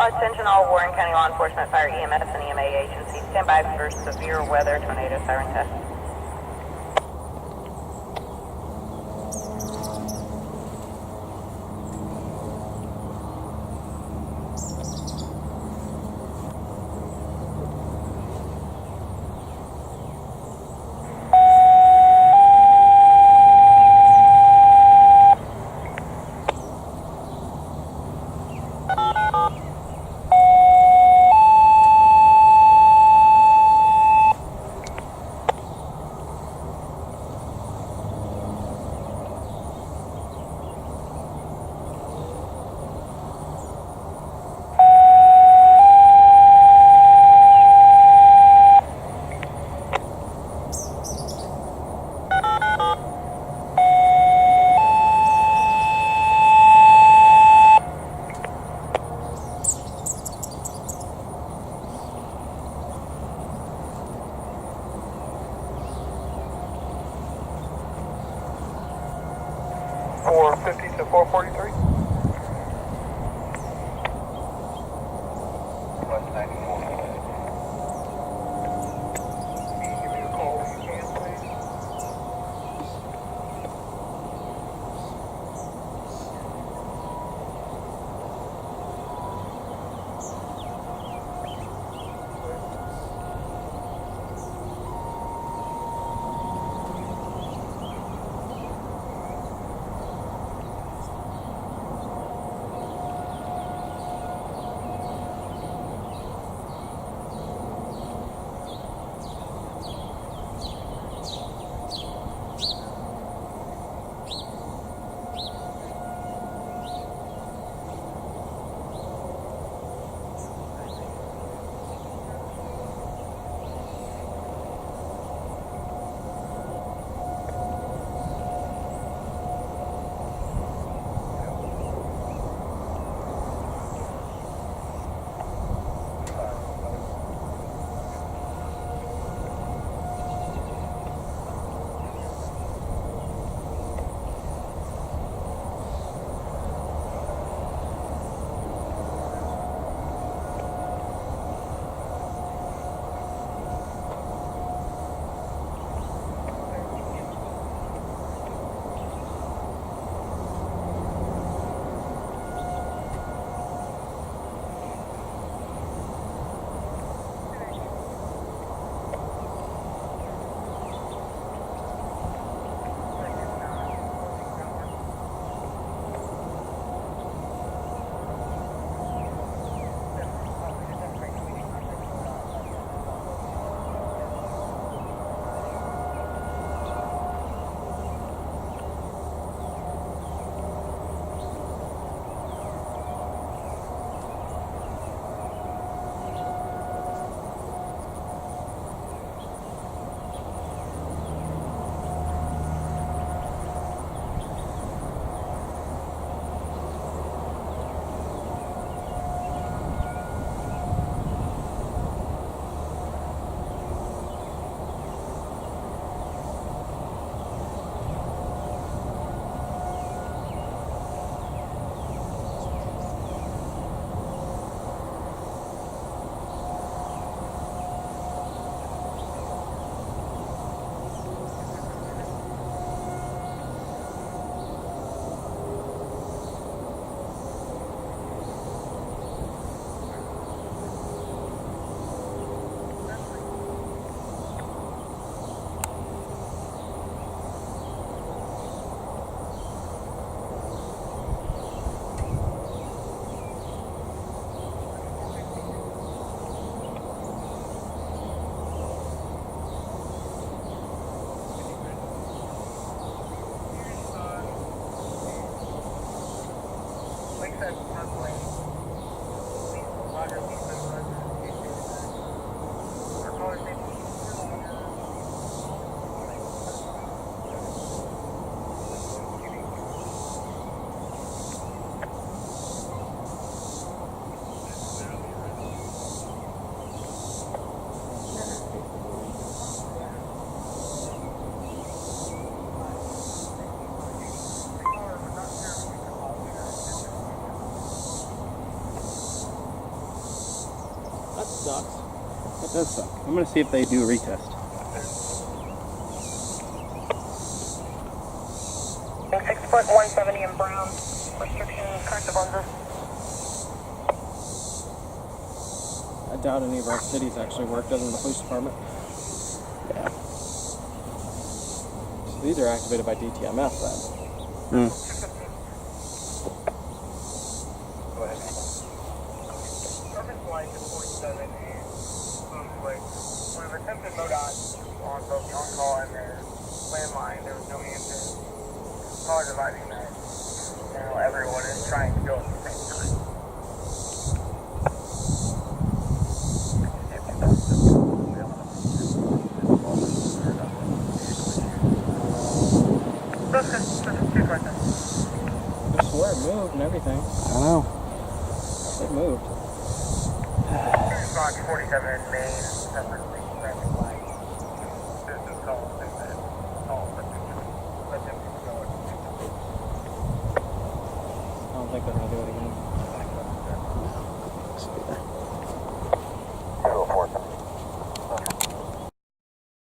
Attention all Warren County law enforcement, fire, EMS, and EMA agencies. Stand by for severe weather tornado siren test. to 443. 194. Give me a call when you can, please. sucks. It does suck. I'm gonna see if they do a retest. 6 foot 170 in brown. Restriction corrective lenses. I doubt any of our cities actually work other than the police department. Yeah. So these are activated by DTMF then. Go ahead. Surface line to 47 and smooth plate. When I've attempted MoDOT on both the on-call and their landline, there was no answer. Call dividing that. Now everyone is trying to go at the same time. I swear it moved and everything. I know. It moved. Response 47 in Maine, separately traffic light. This is called, they said, call, let them go. I don't think they're gonna do it again. Let's see there.